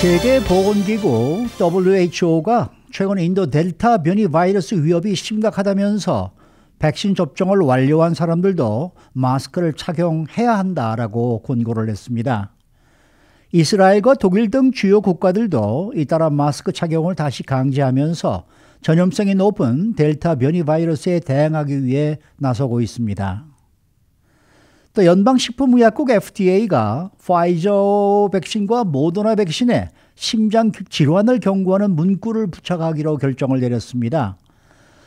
세계보건기구 WHO가 최근 인도 델타 변이 바이러스 위협이 심각하다면서 백신 접종을 완료한 사람들도 마스크를 착용해야 한다라고 권고를 했습니다. 이스라엘과 독일 등 주요 국가들도 잇따라 마스크 착용을 다시 강제하면서 전염성이 높은 델타 변이 바이러스에 대응하기 위해 나서고 있습니다. 또 연방식품의약국 FDA가 파이저 백신과 모더나 백신에 심장 질환을 경고하는 문구를 부착하기로 결정을 내렸습니다.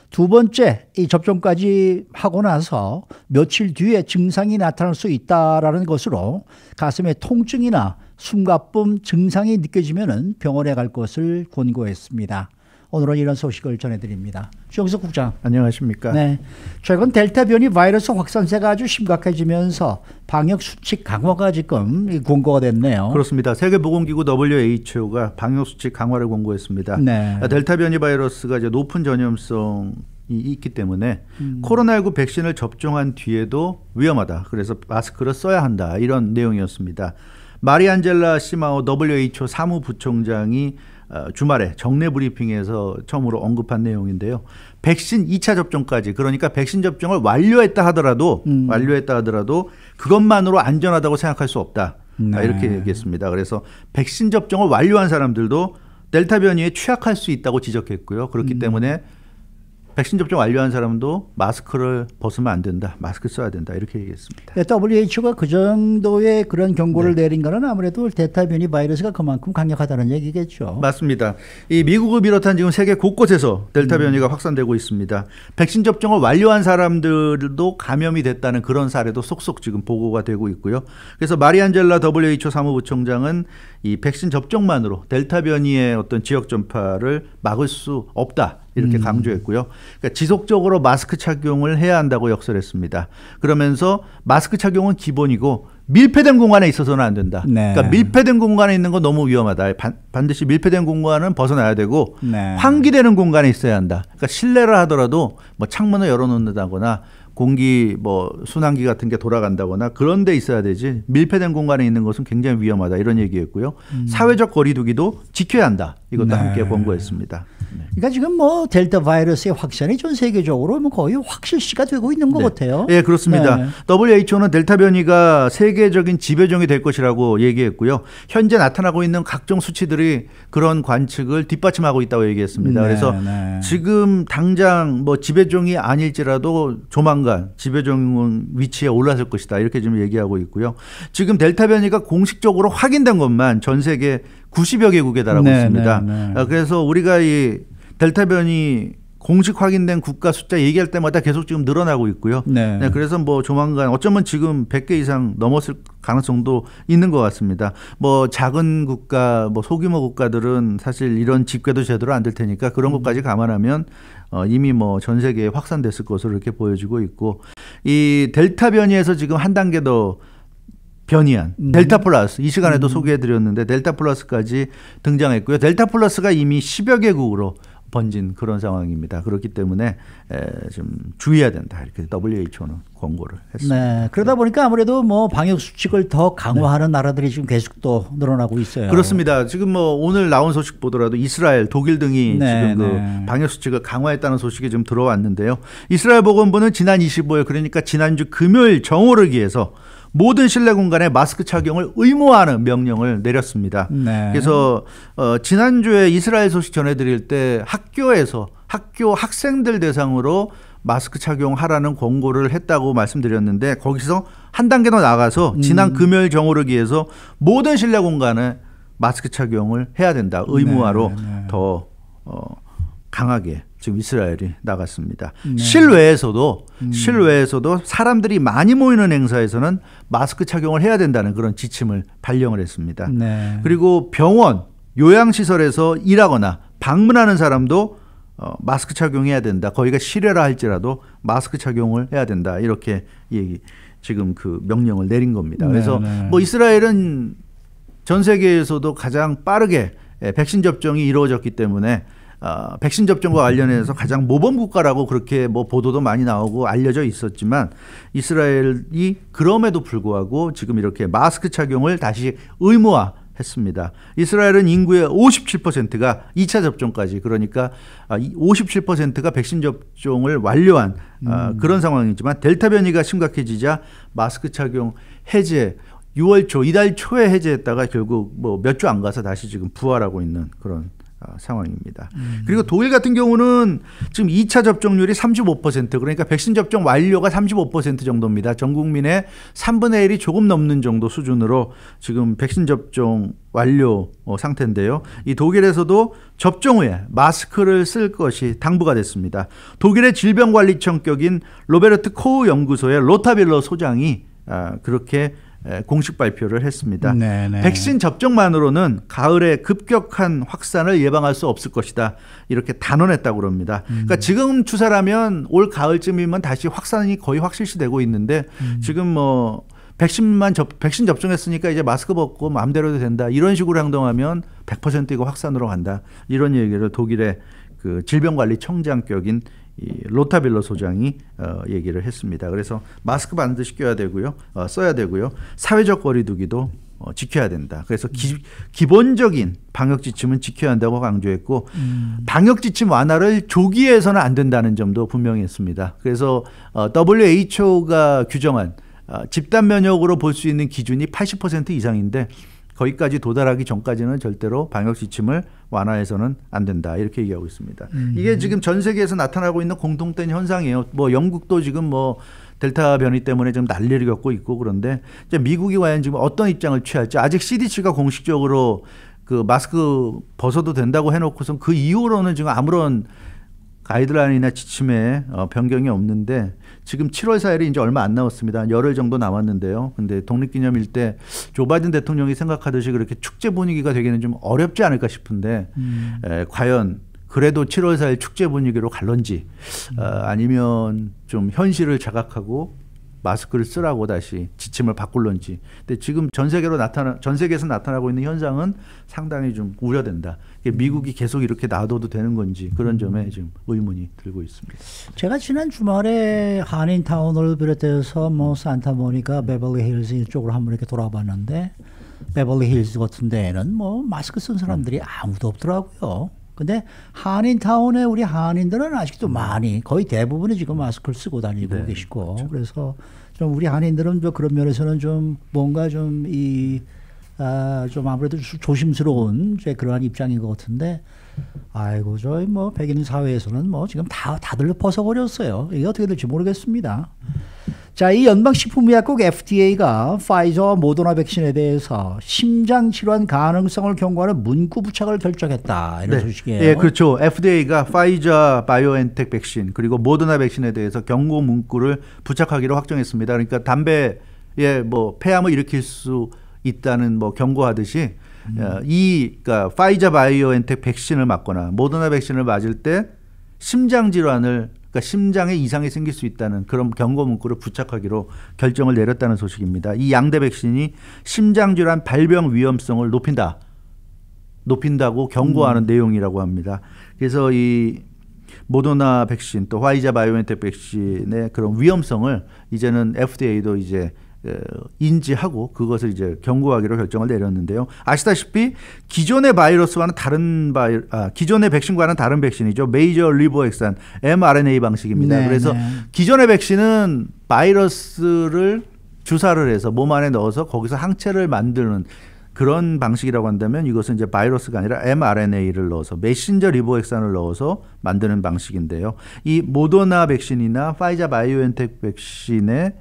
두 번째 이 접종까지 하고 나서 며칠 뒤에 증상이 나타날 수 있다라는 것으로 가슴의 통증이나 숨가쁨 증상이 느껴지면 병원에 갈 것을 권고했습니다. 오늘은 이런 소식을 전해드립니다. 주영석 국장. 안녕하십니까. 네, 최근 델타 변이 바이러스 확산세가 아주 심각해지면서 방역 수칙 강화가 지금 권고가 됐네요. 그렇습니다. 세계보건기구 WHO가 방역 수칙 강화를 권고했습니다. 네. 델타 변이 바이러스가 이제 높은 전염성이 있기 때문에 코로나19 백신을 접종한 뒤에도 위험하다. 그래서 마스크를 써야 한다. 이런 내용이었습니다. 마리안젤라 시마오 WHO 사무부총장이 주말에 정례 브리핑에서 처음으로 언급한 내용인데요. 백신 2차 접종까지, 그러니까 백신 접종을 완료했다 하더라도 그것만으로 안전하다고 생각할 수 없다. 네. 이렇게 얘기했습니다. 그래서 백신 접종을 완료한 사람들도 델타 변이에 취약할 수 있다고 지적했고요. 그렇기 때문에 백신 접종 완료한 사람도 마스크를 벗으면 안 된다. 마스크 써야 된다. 이렇게 얘기했습니다. WHO가 그 정도의 그런 경고를 내린 거는 아무래도 델타 변이 바이러스가 그만큼 강력하다는 얘기겠죠. 맞습니다. 이 미국을 비롯한 지금 세계 곳곳에서 델타 변이가 확산되고 있습니다. 백신 접종을 완료한 사람들도 감염이 됐다는 그런 사례도 속속 지금 보고가 되고 있고요. 그래서 마리안젤라 WHO 사무부총장은 이 백신 접종만으로 델타 변이의 어떤 지역 전파를 막을 수 없다. 이렇게 강조했고요. 그러니까 지속적으로 마스크 착용을 해야 한다고 역설했습니다. 그러면서 마스크 착용은 기본이고 밀폐된 공간에 있어서는 안 된다. 네. 그러니까 밀폐된 공간에 있는 건 너무 위험하다. 반드시 밀폐된 공간은 벗어나야 되고 네. 환기되는 공간에 있어야 한다. 그러니까 실내를 하더라도 뭐 창문을 열어놓는다거나 공기 뭐 순환기 같은 게 돌아간다거나 그런 데 있어야 되지 밀폐된 공간에 있는 것은 굉장히 위험하다 이런 얘기였고요. 사회적 거리두기도 지켜야 한다. 이것도 네. 함께 권고했습니다. 네. 그러니까 지금 뭐 델타 바이러스의 확산이 전 세계적으로 뭐 거의 확실시가 되고 있는 것 같아요. 네, 그렇습니다. 네. WHO는 델타 변이가 세계적인 지배종이 될 것이라고 얘기했고요. 현재 나타나고 있는 각종 수치들이 그런 관측을 뒷받침하고 있다고 얘기했습니다. 네, 그래서 네. 지금 당장 뭐 지배종이 아닐지라도 조만간 지배종 위치에 올라설 것이다. 이렇게 좀 얘기하고 있고요. 지금 델타 변이가 공식적으로 확인된 것만 전 세계 90여 개국에 달하고 네, 있습니다. 네, 네. 그래서 우리가 이 델타 변이 공식 확인된 국가 숫자 얘기할 때마다 계속 지금 늘어나고 있고요. 네. 네, 그래서 뭐 조만간 어쩌면 지금 100개 이상 넘었을 가능성도 있는 것 같습니다. 뭐 작은 국가, 뭐 소규모 국가들은 사실 이런 집계도 제대로 안 될 테니까 그런 것까지 감안하면 이미 뭐 전 세계에 확산됐을 것으로 이렇게 보여지고 있고 이 델타 변이에서 지금 한 단계 더 변이한 델타 플러스 이 시간에도 소개해드렸는데 델타 플러스까지 등장했고요. 델타 플러스가 이미 10여 개국으로 번진 그런 상황입니다. 그렇기 때문에 좀 주의해야 된다. 이렇게 WHO는 권고를 했습니다. 네, 그러다 보니까 아무래도 뭐 방역 수칙을 더 강화하는 나라들이 지금 계속 또 늘어나고 있어요. 그렇습니다. 지금 뭐 오늘 나온 소식 보더라도 이스라엘, 독일 등이 네, 지금 네. 그 방역 수칙을 강화했다는 소식이 좀 들어왔는데요. 이스라엘 보건부는 지난 25일 그러니까 지난주 금요일 정오를 기해서 모든 실내 공간에 마스크 착용을 의무화하는 명령을 내렸습니다. 네. 그래서 지난주에 이스라엘 소식 전해드릴 때 학교에서 학교 학생들 대상으로 마스크 착용하라는 권고를 했다고 말씀드렸는데 거기서 한 단계 더 나가서 지난 금요일 정오를 기해서 모든 실내 공간에 마스크 착용을 해야 된다. 의무화로 더 강하게 지금 이스라엘이 나갔습니다. 실외에서도 사람들이 많이 모이는 행사에서는 마스크 착용을 해야 된다는 그런 지침을 발령을 했습니다. 네. 그리고 병원, 요양시설에서 일하거나 방문하는 사람도 마스크 착용해야 된다. 거기가 실외라 할지라도 마스크 착용을 해야 된다. 이렇게 지금 그 명령을 내린 겁니다. 그래서 뭐 이스라엘은 전 세계에서도 가장 빠르게 백신 접종이 이루어졌기 때문에 백신 접종과 관련해서 가장 모범 국가라고 그렇게 뭐 보도도 많이 나오고 알려져 있었지만 이스라엘이 그럼에도 불구하고 지금 이렇게 마스크 착용을 다시 의무화 했습니다. 이스라엘은 인구의 57%가 2차 접종까지, 그러니까 57%가 백신 접종을 완료한 그런 상황이지만 델타 변이가 심각해지자 마스크 착용 해제, 6월 초, 이달 초에 해제했다가 결국 뭐 몇 주 안 가서 다시 지금 부활하고 있는 그런 상황입니다. 그리고 독일 같은 경우는 지금 2차 접종률이 35%, 그러니까 백신 접종 완료가 35% 정도입니다. 전 국민의 3분의 1이 조금 넘는 정도 수준으로 지금 백신 접종 완료 상태인데요. 이 독일에서도 접종 후에 마스크를 쓸 것이 당부가 됐습니다. 독일의 질병관리청 격인 로베르트 코흐 연구소의 로타빌러 소장이 그렇게 공식 발표를 했습니다. 네네. 백신 접종만으로는 가을에 급격한 확산을 예방할 수 없을 것이다, 이렇게 단언했다고 합니다. 그러니까 지금 추세라면 올 가을쯤이면 다시 확산이 거의 확실시되고 있는데 지금 뭐 백신 접종했으니까 이제 마스크 벗고 마음대로 해도 된다, 이런 식으로 행동하면 100% 이거 확산으로 간다, 이런 얘기를 독일의 그 질병관리청장격인 이 로타빌러 소장이 얘기를 했습니다. 그래서 마스크 반드시 껴야 되고요, 써야 되고요, 사회적 거리두기도 지켜야 된다. 그래서 기본적인 방역 지침은 지켜야 한다고 강조했고 방역 지침 완화를 조기에서는 안 된다는 점도 분명히 했습니다. 그래서 WHO가 규정한 집단 면역으로 볼 수 있는 기준이 80% 이상인데 거기까지 도달하기 전까지는 절대로 방역 지침을 완화해서는 안 된다, 이렇게 얘기하고 있습니다. 이게 지금 전 세계에서 나타나고 있는 공통된 현상이에요. 뭐 영국도 지금 뭐 델타 변이 때문에 좀 난리를 겪고 있고, 그런데 이제 미국이 과연 지금 어떤 입장을 취할지, 아직 CDC가 공식적으로 그 마스크 벗어도 된다고 해놓고선 그 이후로는 지금 아무런 가이드라인이나 지침에 변경이 없는데, 지금 7월 4일이 이제 얼마 안 남았습니다. 한 열흘 정도 남았는데요. 근데 독립기념일 때 조 바이든 대통령이 생각하듯이 그렇게 축제 분위기가 되기는 좀 어렵지 않을까 싶은데 과연 그래도 7월 4일 축제 분위기로 갈런지 아니면 좀 현실을 자각하고 마스크를 쓰라고 다시 지침을 바꿀런지. 근데 지금 전 세계에서 나타나고 있는 현상은 상당히 좀 우려된다. 미국이 계속 이렇게 놔둬도 되는 건지, 그런 점에 지금 의문이 들고 있습니다. 제가 지난 주말에 한인타운을 비롯해서 뭐 산타모니카, 베벌리힐즈 이쪽으로 한번 이렇게 돌아봤는데, 베벌리힐즈 같은 데에는 뭐 마스크 쓴 사람들이 아무도 없더라고요. 근데 한인타운에 우리 한인들은 아직도 많이, 거의 대부분이 지금 마스크를 쓰고 다니고 네, 계시고, 그렇죠. 그래서 좀 우리 한인들은 좀 그런 면에서는 좀 뭔가 좀 좀 아무래도 조심스러운 이제 그러한 입장인 것 같은데, 아이고 저희 뭐 백인 사회에서는 뭐 지금 다들 벗어버렸어요. 이게 어떻게 될지 모르겠습니다. 자, 이 연방식품의약국 FDA가 파이저와 모더나 백신에 대해서 심장 질환 가능성을 경고하는 문구 부착을 결정했다, 이런 소식이에요. 네, 그렇죠. FDA가 파이저 바이오엔텍 백신 그리고 모더나 백신에 대해서 경고 문구를 부착하기로 확정했습니다. 그러니까 담배에 뭐 폐암을 일으킬 수 있다는 뭐 경고하듯이 그러니까 파이저 바이오엔텍 백신을 맞거나 모더나 백신을 맞을 때 심장 질환을, 그러니까 심장에 이상이 생길 수 있다는 그런 경고 문구를 부착하기로 결정을 내렸다는 소식입니다. 이 양대 백신이 심장 질환 발병 위험성을 높인다고 경고하는 내용이라고 합니다. 그래서 이 모더나 백신 또 화이자 바이오엔텍 백신의 그런 위험성을 이제는 FDA도 이제 인지하고 그것을 이제 경고하기로 결정을 내렸는데요. 아시다시피 기존의 바이러스와는 기존의 백신과는 다른 백신이죠. 메이저 리보엑산 mRNA 방식입니다. 네, 그래서 네. 기존의 백신은 바이러스를 주사를 해서 몸 안에 넣어서 거기서 항체를 만드는 그런 방식이라고 한다면, 이것은 이제 바이러스가 아니라 mRNA를 넣어서 메신저 리보엑산을 넣어서 만드는 방식인데요. 이 모더나 백신이나 파이자 바이오엔텍 백신의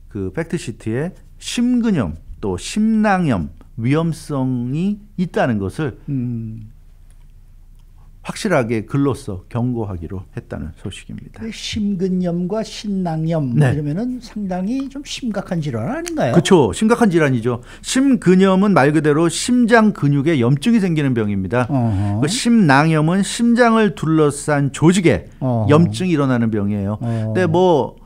그 팩트시트에 심근염 또 심낭염 위험성이 있다는 것을 확실하게 글로써 경고하기로 했다는 소식입니다. 심근염과 신낭염, 네. 이러면은 상당히 좀 심각한 질환 아닌가요? 그렇죠. 심각한 질환이죠. 심근염은 말 그대로 심장 근육에 염증이 생기는 병입니다. 그 심낭염은 심장을 둘러싼 조직에 염증이 일어나는 병이에요. 근데 뭐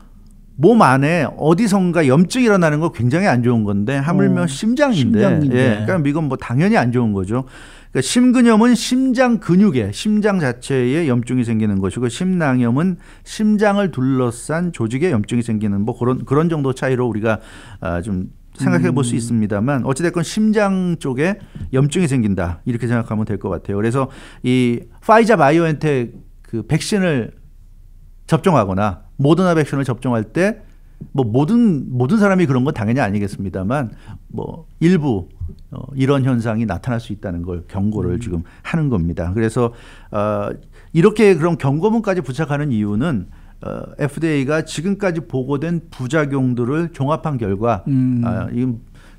몸 안에 어디선가 염증이 일어나는 거 굉장히 안 좋은 건데 하물며 심장인데. 예, 그러니까 이건 뭐 당연히 안 좋은 거죠. 그러니까 심근염은 심장 근육에, 심장 자체에 염증이 생기는 것이고, 심낭염은 심장을 둘러싼 조직에 염증이 생기는 뭐 그런 정도 차이로 우리가 좀 생각해 볼 수 있습니다만 어찌됐건 심장 쪽에 염증이 생긴다 이렇게 생각하면 될 것 같아요. 그래서 이 파이자 바이오엔텍 그 백신을 접종하거나 모더나 백신을 접종할 때 뭐 모든 사람이 그런 건 당연히 아니겠습니다만 뭐 일부 이런 현상이 나타날 수 있다는 걸 경고를 지금 하는 겁니다. 그래서 이렇게 그런 경고문까지 부착하는 이유는 FDA가 지금까지 보고된 부작용들을 종합한 결과 이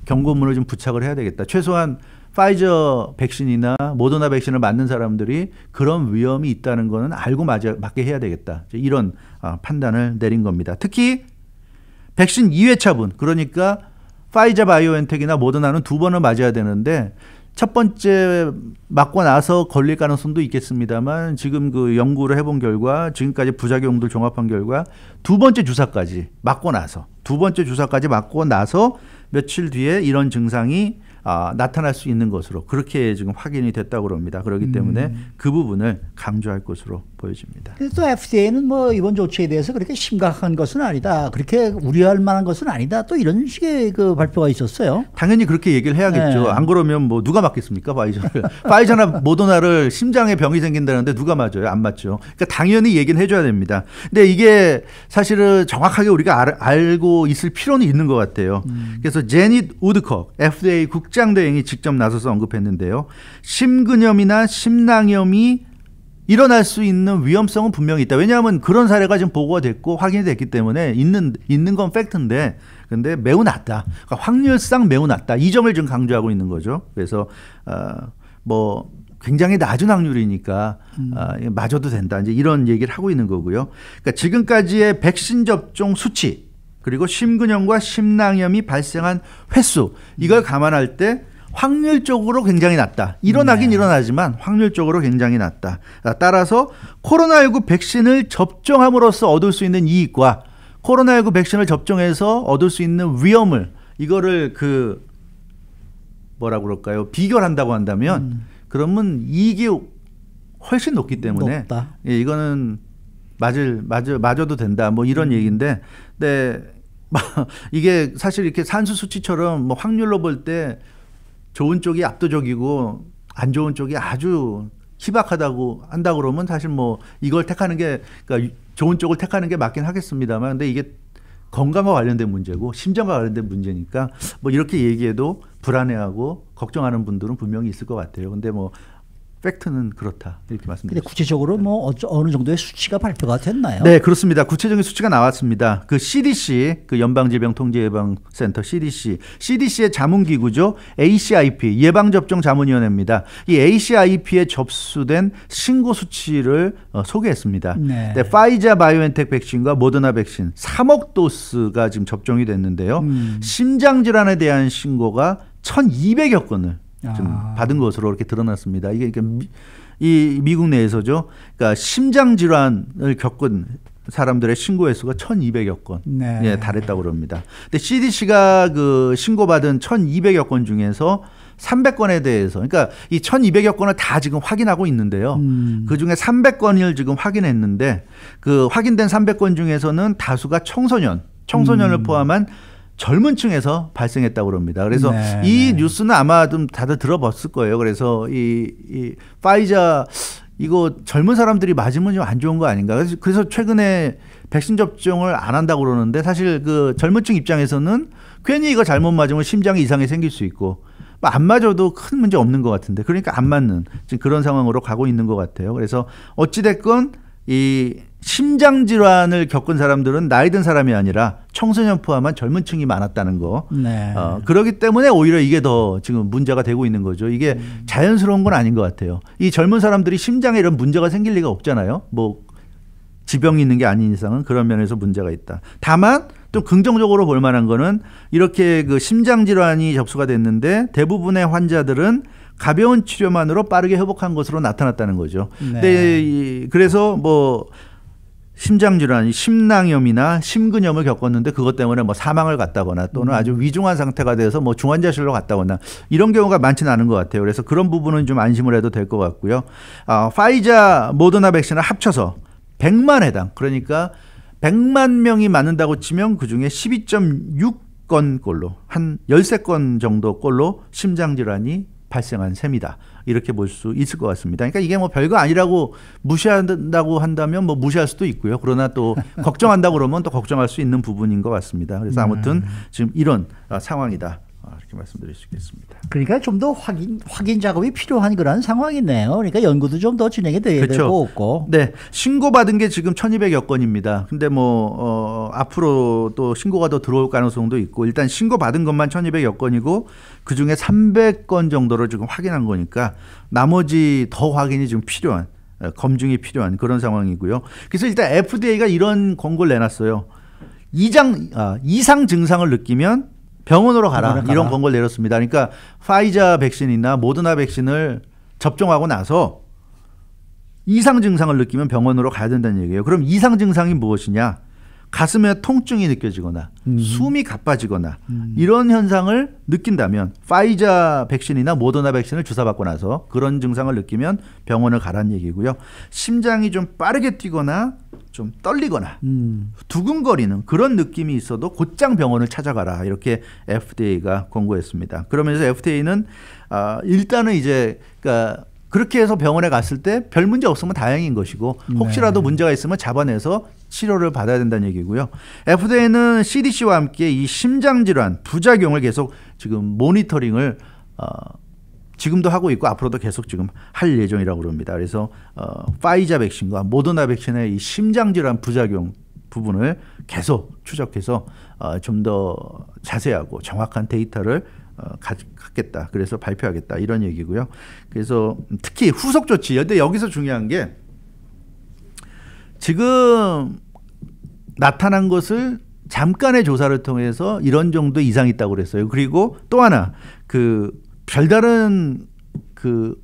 경고문을 좀 부착을 해야 되겠다. 최소한 파이저 백신이나 모더나 백신을 맞는 사람들이 그런 위험이 있다는 거는 알고 맞게 해야 되겠다. 이런 판단을 내린 겁니다. 특히 백신 2회차분, 그러니까 파이자 바이오엔텍이나 모더나는 2번을 맞아야 되는데 첫 번째 맞고 나서 걸릴 가능성도 있겠습니다만 지금 그 연구를 해본 결과 지금까지 부작용들 종합한 결과 두 번째 주사까지 맞고 나서 며칠 뒤에 이런 증상이 나타날 수 있는 것으로 그렇게 지금 확인이 됐다고 합니다. 그렇기 때문에 그 부분을 강조할 것으로 보여집니다. 또 FDA는 뭐 이번 조치에 대해서 그렇게 심각한 것은 아니다. 그렇게 우려할 만한 것은 아니다. 또 이런 식의 그 발표가 있었어요. 당연히 그렇게 얘기를 해야겠죠. 네. 안 그러면 뭐 누가 맞겠습니까? 파이저를. 파이저나 모더나를 심장에 병이 생긴다는데 누가 맞아요? 안 맞죠. 그러니까 당연히 얘기는 해줘야 됩니다. 근데 이게 사실은 정확하게 우리가 알고 있을 필요는 있는 것 같아요. 그래서 제닛 우드콕 FDA 국장대행이 직접 나서서 언급했는데요. 심근염이나 심낭염이 일어날 수 있는 위험성은 분명히 있다. 왜냐하면 그런 사례가 지금 보고가 됐고 확인이 됐기 때문에 있는 건 팩트인데 근데 매우 낮다. 그러니까 확률상 매우 낮다. 이 점을 지금 강조하고 있는 거죠. 그래서 뭐 굉장히 낮은 확률이니까 맞아도 된다. 이제 이런 얘기를 하고 있는 거고요. 그러니까 지금까지의 백신 접종 수치 그리고 심근염과 심낭염이 발생한 횟수 이걸 감안할 때 확률적으로 굉장히 낮다. 일어나긴 일어나지만 확률적으로 굉장히 낮다. 따라서 코로나19 백신을 접종함으로써 얻을 수 있는 이익과 코로나19 백신을 접종해서 얻을 수 있는 위험을 이거를 그 뭐라고 그럴까요? 비교를 한다고 한다면 그러면 이익이 훨씬 높기 때문에 예, 이거는 맞아도 된다. 뭐 이런 얘기인데 근데 이게 사실 이렇게 산수 수치처럼 뭐 확률로 볼 때 좋은 쪽이 압도적이고 안 좋은 쪽이 아주 희박하다고 한다고 그러면 사실 뭐 이걸 택하는 게 그러니까 좋은 쪽을 택하는 게 맞긴 하겠습니다만 근데 이게 건강과 관련된 문제고 심장과 관련된 문제니까 뭐 이렇게 얘기해도 불안해하고 걱정하는 분들은 분명히 있을 것 같아요. 근데 뭐 팩트는 그렇다 이렇게 말씀드립니다. 근데 구체적으로 뭐 어느 정도의 수치가 발표가 됐나요? 네, 그렇습니다. 구체적인 수치가 나왔습니다. 그 CDC, 그 연방질병통제예방센터 CDC의 자문기구죠. ACIP 예방접종 자문위원회입니다. 이 ACIP에 접수된 신고 수치를 소개했습니다. 네. 네, 파이자 바이오엔텍 백신과 모더나 백신 3억 도스가 지금 접종이 됐는데요. 심장질환에 대한 신고가 1,200여 건을 좀 받은 것으로 이렇게 드러났습니다. 이게 이 미국 내에서죠. 그러니까 심장 질환을 겪은 사람들의 신고 횟수가 1,200여 건 네. 예, 달했다고 그럽니다. 근데 CDC가 그 신고받은 1,200여 건 중에서 300건에 대해서 그러니까 이 1,200여 건을 다 지금 확인하고 있는데요. 그 중에 300건을 지금 확인했는데 그 확인된 300건 중에서는 다수가 청소년을 포함한 젊은 층에서 발생했다고 합니다. 그래서 이 뉴스는 아마 좀 다들 들어봤을 거예요. 그래서 이 파이자 이거 젊은 사람들이 맞으면 좀 안 좋은 거 아닌가. 그래서 최근에 백신 접종을 안 한다고 그러는데 사실 그 젊은 층 입장에서는 괜히 이거 잘못 맞으면 심장에 이상이 생길 수 있고 안 맞아도 큰 문제 없는 것 같은데 그러니까 안 맞는 지금 그런 상황으로 가고 있는 것 같아요. 그래서 어찌됐건 이 심장 질환을 겪은 사람들은 나이 든 사람이 아니라 청소년 포함한 젊은 층이 많았다는 거. 네. 그렇기 때문에 오히려 이게 더 지금 문제가 되고 있는 거죠. 이게 자연스러운 건 아닌 것 같아요. 이 젊은 사람들이 심장에 이런 문제가 생길 리가 없잖아요. 뭐 지병이 있는 게 아닌 이상은 그런 면에서 문제가 있다. 다만 또 긍정적으로 볼 만한 거는 이렇게 그 심장 질환이 접수가 됐는데 대부분의 환자들은 가벼운 치료만으로 빠르게 회복한 것으로 나타났다는 거죠. 네. 근데 그래서 뭐 심장 질환, 심낭염이나 심근염을 겪었는데 그것 때문에 뭐 사망을 갔다거나 또는 아주 위중한 상태가 돼서 뭐 중환자실로 갔다거나 이런 경우가 많지는 않은 것 같아요. 그래서 그런 부분은 좀 안심을 해도 될 것 같고요. 파이자, 모더나 백신을 합쳐서 100만 회당 그러니까 100만 명이 맞는다고 치면 그중에 12.6 건꼴로 한 13건 정도 꼴로 심장질환이 발생한 셈이다. 이렇게 볼 수 있을 것 같습니다. 그러니까 이게 뭐 별거 아니라고 무시한다고 한다면 뭐 무시할 수도 있고요. 그러나 또 걱정한다고 그러면 또 걱정할 수 있는 부분인 것 같습니다. 그래서 아무튼 지금 이런 상황이다. 이렇게 말씀드릴 수 있겠습니다. 그러니까 좀 더 확인 작업이 필요한 그런 상황이네요. 그러니까 연구도 좀 더 진행이 돼야 그렇죠. 되고 없고. 네, 신고받은 게 지금 1,200여 건입니다. 근데 뭐 앞으로 또 신고가 더 들어올 가능성도 있고 일단 신고받은 것만 1,200여 건이고 그 중에 300건 정도를 지금 확인한 거니까 나머지 더 확인이 좀 필요한 검증이 필요한 그런 상황이고요. 그래서 일단 FDA가 이런 권고를 내놨어요. 이상 증상을 느끼면 병원으로 가라. 이런 권고를 내렸습니다. 그러니까 파이자 백신이나 모더나 백신을 접종하고 나서 이상 증상을 느끼면 병원으로 가야 된다는 얘기예요. 그럼 이상 증상이 무엇이냐? 가슴에 통증이 느껴지거나 숨이 가빠지거나 이런 현상을 느낀다면 파이자 백신이나 모더나 백신을 주사받고 나서 그런 증상을 느끼면 병원을 가라는 얘기고요. 심장이 좀 빠르게 뛰거나 좀 떨리거나 두근거리는 그런 느낌이 있어도 곧장 병원을 찾아가라. 이렇게 FDA가 권고했습니다. 그러면서 FDA는 일단은 이제 그러니까 그렇게 해서 병원에 갔을 때 별 문제 없으면 다행인 것이고 혹시라도 문제가 있으면 잡아내서 치료를 받아야 된다는 얘기고요. FDA는 CDC와 함께 이 심장질환 부작용을 계속 지금 모니터링을 지금도 하고 있고 앞으로도 계속 지금 할 예정이라고 그럽니다. 그래서 파이자 백신과 모더나 백신의 이 심장질환 부작용 부분을 계속 추적해서 좀 더 자세하고 정확한 데이터를 갖겠다. 그래서 발표하겠다. 이런 얘기고요. 그래서 특히 후속 조치. 근데 여기서 중요한 게 지금 나타난 것을 잠깐의 조사를 통해서 이런 정도 이상이 있다고 그랬어요. 그리고 또 하나 그 별다른 그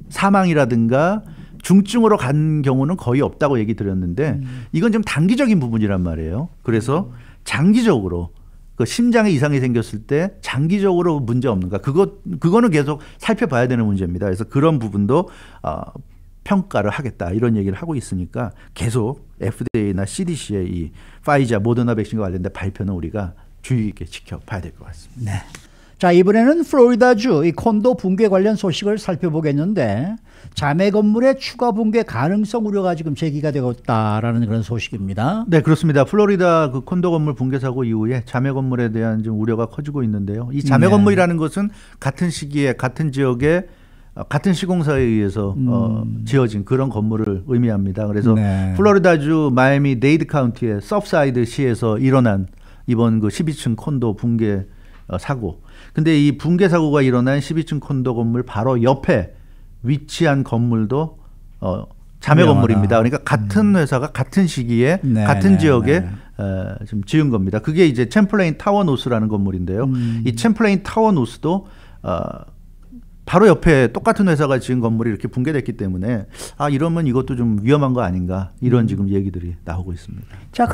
사망이라든가 중증으로 간 경우는 거의 없다고 얘기 드렸는데 이건 좀 단기적인 부분이란 말이에요. 그래서 장기적으로 그 심장에 이상이 생겼을 때 장기적으로 문제 없는가? 그거는 계속 살펴봐야 되는 문제입니다. 그래서 그런 부분도 평가를 하겠다 이런 얘기를 하고 있으니까 계속 FDA나 CDC의 이 파이자, 모더나 백신과 관련된 발표는 우리가 주의 깊게 지켜봐야 될 것 같습니다. 네. 자, 이번에는 플로리다주 이 콘도 붕괴 관련 소식을 살펴보겠는데 자매 건물의 추가 붕괴 가능성 우려가 지금 제기가 되고 있다라는 그런 소식입니다. 네, 그렇습니다. 플로리다 그 콘도 건물 붕괴 사고 이후에 자매 건물에 대한 좀 우려가 커지고 있는데요. 이 자매 건물이라는 것은 같은 시기에 같은 지역에 같은 시공사에 의해서 지어진 그런 건물을 의미합니다. 그래서 플로리다주 마이애미 데이드 카운티의 서브사이드 시에서 일어난 이번 그 12층 콘도 붕괴 사고. 근데 이 붕괴 사고가 일어난 12층 콘도 건물 바로 옆에 위치한 건물도 자매 건물입니다. 그러니까 같은 회사가 같은 시기에 같은 지역에 좀 지은 겁니다. 그게 이제 챔플레인 타워 노스라는 건물인데요. 이 챔플레인 타워 노스도 바로 옆에 똑같은 회사가 지은 건물이 이렇게 붕괴됐기 때문에 이러면 이것도 좀 위험한 거 아닌가 이런 지금 얘기들이 나오고 있습니다. 자,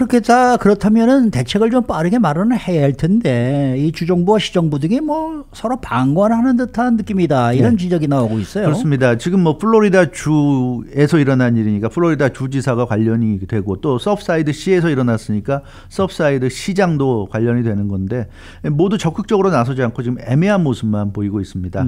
그렇다면은 대책을 좀 빠르게 마련을 해야 할 텐데 이 주정부와 시정부 등이 뭐 서로 방관하는 듯한 느낌이다 이런 지적이 나오고 있어요. 그렇습니다. 지금 뭐 플로리다 주에서 일어난 일이니까 플로리다 주지사가 관련이 되고 또 서브사이드 시에서 일어났으니까 서브사이드 시장도 관련이 되는 건데 모두 적극적으로 나서지 않고 지금 애매한 모습만 보이고 있습니다.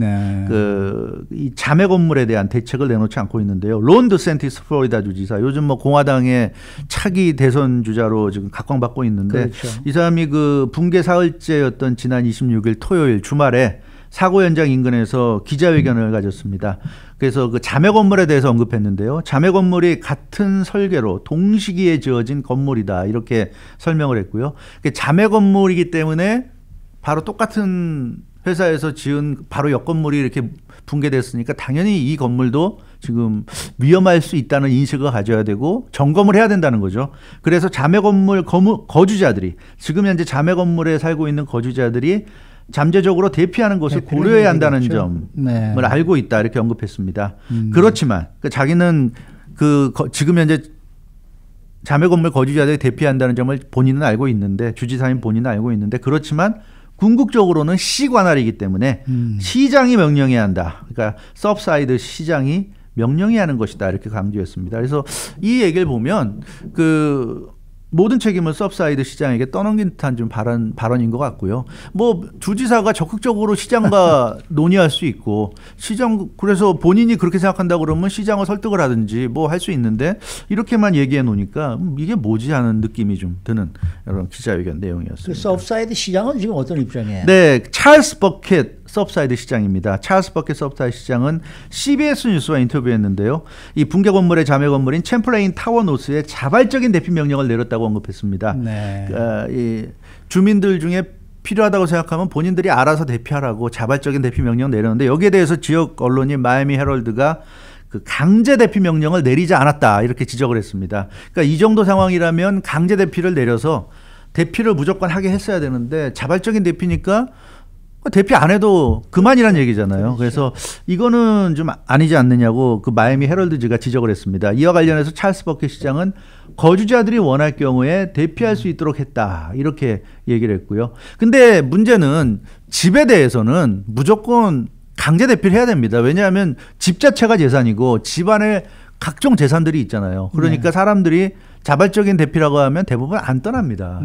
이 자매 건물에 대한 대책을 내놓지 않고 있는데요. 론 드샌티스 플로리다 주지사 요즘 뭐 공화당의 차기 대선 주자로 지금 각광받고 있는데 이 사람이 그 붕괴 사흘째였던 지난 26일 토요일 주말에 사고 현장 인근에서 기자회견을 가졌습니다. 그래서 그 자매 건물에 대해서 언급했는데요. 자매 건물이 같은 설계로 동시기에 지어진 건물이다 이렇게 설명을 했고요. 자매 건물이기 때문에 바로 똑같은 회사에서 지은 바로 옆 건물이 이렇게 붕괴됐으니까 당연히 이 건물도 지금 위험할 수 있다는 인식을 가져야 되고 점검을 해야 된다는 거죠. 그래서 자매 건물 거주자들이 지금 현재 자매 건물에 살고 있는 거주자들이 잠재적으로 대피하는 것을 고려해야 한다는 점을 알고 있다 이렇게 언급했습니다. 그렇지만 자기는 지금 현재 자매 건물 거주자들이 대피한다는 점을 본인은 알고 있는데 주지사인 본인은 알고 있는데 그렇지만 궁극적으로는 시 관할이기 때문에 시장이 명령해야 한다. 그러니까 서브사이드 시장이 명령해야 하는 것이다. 이렇게 강조했습니다. 그래서 이 얘기를 보면 모든 책임을 서브사이드 시장에게 떠넘긴 듯한 좀 발언인 것 같고요. 뭐 주지사가 적극적으로 시장과 논의할 수 있고 그래서 본인이 그렇게 생각한다 그러면 시장을 설득을 하든지 뭐 할 수 있는데 이렇게만 얘기해 놓으니까 이게 뭐지 하는 느낌이 좀 드는 이런 기자회견 내용이었습니다. 그 서브사이드 시장은 지금 어떤 입장이에요? 네, 찰스 버켓 서브사이드 시장입니다. 찰스 버켓 서브사이드 시장은 CBS 뉴스와 인터뷰했는데요. 이 붕괴 건물의 자매 건물인 챔플레인 타워 노스에 자발적인 대피 명령을 내렸다고 언급했습니다. 네. 이 주민들 중에 필요하다고 생각하면 본인들이 알아서 대피하라고 자발적인 대피 명령 내렸는데 여기에 대해서 지역 언론인 마이애미 헤럴드가 그 강제 대피 명령을 내리지 않았다 이렇게 지적을 했습니다. 그러니까 이 정도 상황이라면 강제 대피를 내려서 대피를 무조건 하게 했어야 되는데 자발적인 대피니까 대피 안 해도 그만이란 얘기잖아요. 그래서 이거는 좀 아니지 않느냐고 그 마이애미 헤럴드지가 지적을 했습니다. 이와 관련해서 찰스 버켓 시장은 거주자들이 원할 경우에 대피할 수 있도록 했다 이렇게 얘기를 했고요. 근데 문제는 집에 대해서는 무조건 강제 대피를 해야 됩니다. 왜냐하면 집 자체가 재산이고 집안에 각종 재산들이 있잖아요. 그러니까 사람들이 자발적인 대피라고 하면 대부분 안 떠납니다.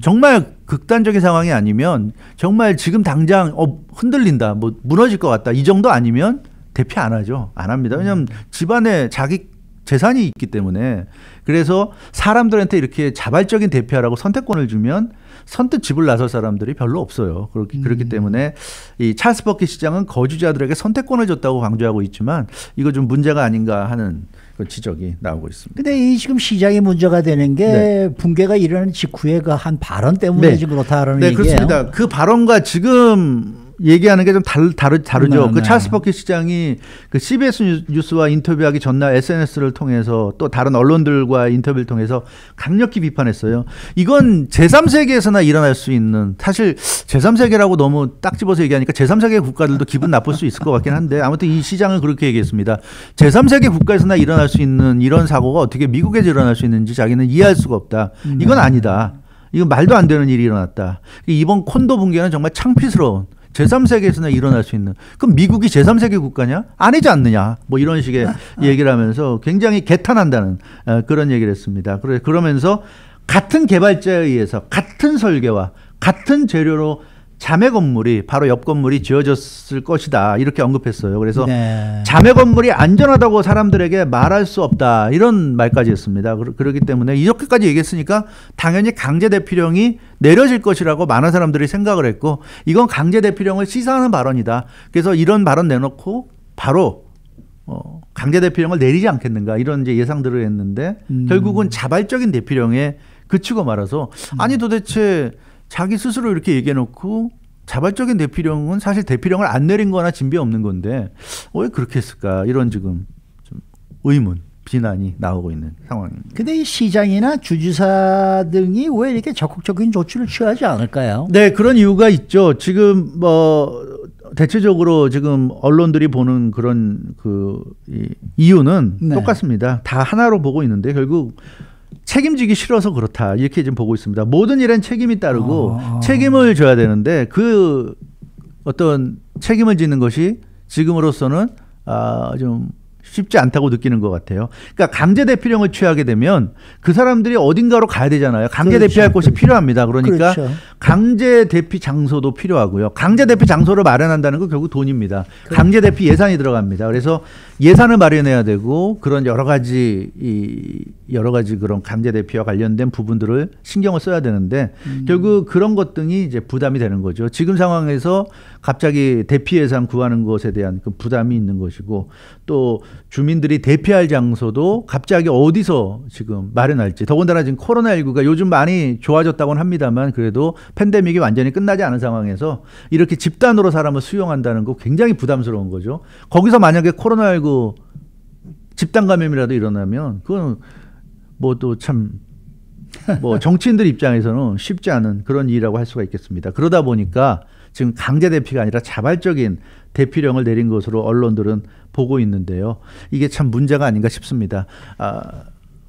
정말 극단적인 상황이 아니면 정말 지금 당장 흔들린다, 뭐 무너질 것 같다 이 정도 아니면 대피 안 하죠. 안 합니다. 왜냐하면 집안에 자기 재산이 있기 때문에. 그래서 사람들한테 이렇게 자발적인 대피하라고 선택권을 주면 선뜻 집을 나설 사람들이 별로 없어요. 그렇기 때문에 이 찰스 버킷 시장은 거주자들에게 선택권을 줬다고 강조하고 있지만 이거 좀 문제가 아닌가 하는 그 지적이 나오고 있습니다. 근데 이 지금 시장이 문제가 되는 게 붕괴가 일어나는 직후에 그 한 발언 때문에 지금 그렇다라는 얘기예요. 그렇습니다. 그 발언과 지금 얘기하는 게 좀 다르죠. 그 찰스 버킷 시장이 그 CBS 뉴스와 인터뷰하기 전날 SNS를 통해서 또 다른 언론들과 인터뷰를 통해서 강력히 비판했어요. 이건 제3세계에서나 일어날 수 있는, 사실 제3세계라고 너무 딱 집어서 얘기하니까 제3세계 국가들도 기분 나쁠 수 있을 것 같긴 한데 아무튼 이 시장은 그렇게 얘기했습니다. 제3세계 국가에서나 일어날 수 있는 이런 사고가 어떻게 미국에서 일어날 수 있는지 자기는 이해할 수가 없다. 이건 아니다. 이건 말도 안 되는 일이 일어났다. 이번 콘도 붕괴는 정말 창피스러운, 제3세계에서나 일어날 수 있는, 그럼 미국이 제3세계 국가냐? 아니지 않느냐? 뭐 이런 식의 얘기를 하면서 굉장히 개탄한다는 그런 얘기를 했습니다. 그러면서 같은 개발자에 의해서 같은 설계와 같은 재료로 자매 건물이 바로 옆 건물이 지어졌을 것이다 이렇게 언급했어요. 그래서 자매 건물이 안전하다고 사람들에게 말할 수 없다 이런 말까지 했습니다. 그렇기 때문에 이렇게까지 얘기했으니까 당연히 강제 대피령이 내려질 것이라고 많은 사람들이 생각을 했고, 이건 강제 대피령을 시사하는 발언이다. 그래서 이런 발언 내놓고 바로 강제 대피령을 내리지 않겠는가 이런 이제 예상들을 했는데 결국은 자발적인 대피령에 그치고 말아서 아니 도대체 자기 스스로 이렇게 얘기해놓고 자발적인 대피령은 사실 대피령을 안 내린 거나 진배 없는 건데 왜 그렇게 했을까 이런 지금 좀 의문, 비난이 나오고 있는 상황입니다. 근데 이 시장이나 주지사 등이 왜 이렇게 적극적인 조치를 취하지 않을까요? 네, 그런 이유가 있죠. 지금 뭐 대체적으로 지금 언론들이 보는 그런 이유는 똑같습니다. 다 하나로 보고 있는데 결국 책임지기 싫어서 그렇다 이렇게 좀 보고 있습니다. 모든 일엔 책임이 따르고 책임을 져야 되는데 그 어떤 책임을 지는 것이 지금으로서는 좀 쉽지 않다고 느끼는 것 같아요. 그러니까 강제 대피령을 취하게 되면 그 사람들이 어딘가로 가야 되잖아요. 강제 대피할 곳이 필요합니다. 그러니까 강제 대피 장소도 필요하고요. 강제 대피 장소를 마련한다는 건 결국 돈입니다. 강제 대피 예산이 들어갑니다. 그래서 예산을 마련해야 되고 그런 여러 가지 그런 강제 대피와 관련된 부분들을 신경을 써야 되는데 결국 그런 것 등이 이제 부담이 되는 거죠. 지금 상황에서 갑자기 대피 예산 구하는 것에 대한 그 부담이 있는 것이고, 또 주민들이 대피할 장소도 갑자기 어디서 지금 마련할지, 더군다나 지금 코로나19가 요즘 많이 좋아졌다고는 합니다만 그래도 팬데믹이 완전히 끝나지 않은 상황에서 이렇게 집단으로 사람을 수용한다는 거 굉장히 부담스러운 거죠. 거기서 만약에 코로나19 집단 감염이라도 일어나면 그건 뭐 또 참 뭐 정치인들 입장에서는 쉽지 않은 그런 일이라고 할 수가 있겠습니다. 그러다 보니까 지금 강제 대피가 아니라 자발적인 대피령을 내린 것으로 언론들은 보고 있는데요. 이게 참 문제가 아닌가 싶습니다.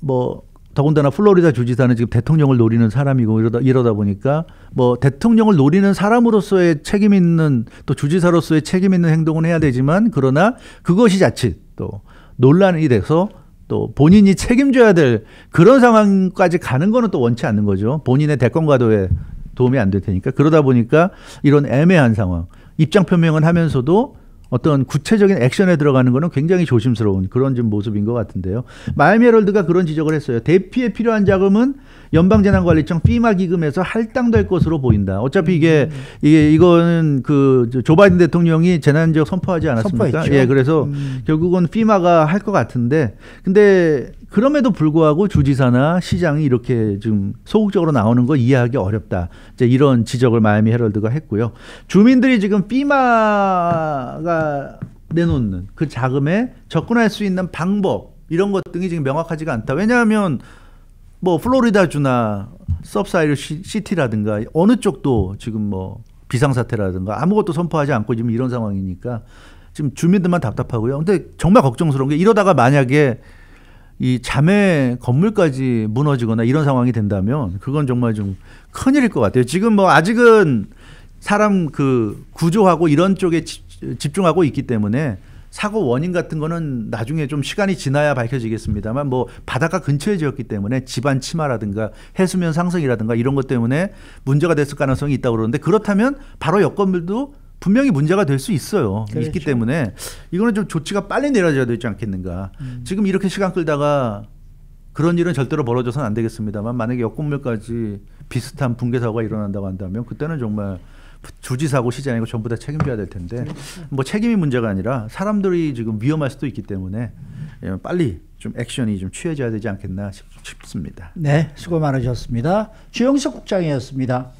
뭐 더군다나 플로리다 주지사는 지금 대통령을 노리는 사람이고 이러다 보니까 뭐 대통령을 노리는 사람으로서의 책임 있는, 또 주지사로서의 책임 있는 행동은 해야 되지만, 그러나 그것이 자칫 또 논란이 돼서 또 본인이 책임져야 될 그런 상황까지 가는 거는 또 원치 않는 거죠. 본인의 대권 과도에 도움이 안 될 테니까. 그러다 보니까 이런 애매한 상황, 입장 표명은 하면서도 어떤 구체적인 액션에 들어가는 거는 굉장히 조심스러운 그런 좀 모습인 것 같은데요. 마이애미 헤럴드가 그런 지적을 했어요. 대피에 필요한 자금은 연방재난관리청 FEMA 기금에서 할당될 것으로 보인다. 어차피 이거는 그 조 바이든 대통령이 재난지역 선포하지 않았습니까? 선포했죠. 예, 그래서 결국은 FEMA가 할 것 같은데, 근데 그럼에도 불구하고 주지사나 시장이 이렇게 좀 소극적으로 나오는 거 이해하기 어렵다. 이제 이런 지적을 마이애미 헤럴드가 했고요. 주민들이 지금 FEMA가 내놓는 그 자금에 접근할 수 있는 방법 이런 것 등이 지금 명확하지가 않다. 왜냐하면 뭐 플로리다주나 서브사이드 시티라든가 어느 쪽도 지금 뭐 비상사태라든가 아무것도 선포하지 않고 지금 이런 상황이니까 지금 주민들만 답답하고요. 근데 정말 걱정스러운 게 이러다가 만약에 이 자매 건물까지 무너지거나 이런 상황이 된다면 그건 정말 좀 큰일일 것 같아요. 지금 뭐 아직은 사람 그 구조하고 이런 쪽에 집중하고 있기 때문에 사고 원인 같은 거는 나중에 좀 시간이 지나야 밝혀지겠습니다만, 뭐 바닷가 근처에 지었기 때문에 집안 침하라든가 해수면 상승이라든가 이런 것 때문에 문제가 됐을 가능성이 있다고 그러는데, 그렇다면 바로 옆 건물도 분명히 문제가 될 수 있어요. 그렇죠. 있기 때문에 이거는 좀 조치가 빨리 내려져야 되지 않겠는가. 지금 이렇게 시간 끌다가 그런 일은 절대로 벌어져서는 안 되겠습니다만, 만약에 옆 건물까지 비슷한 붕괴 사고가 일어난다고 한다면 그때는 정말 주지사고 시장이고 전부 다 책임져야 될 텐데, 뭐 책임이 문제가 아니라 사람들이 지금 위험할 수도 있기 때문에 빨리 좀 액션이 좀 취해져야 되지 않겠나 싶습니다. 네, 수고 많으셨습니다. 주영석 국장이었습니다.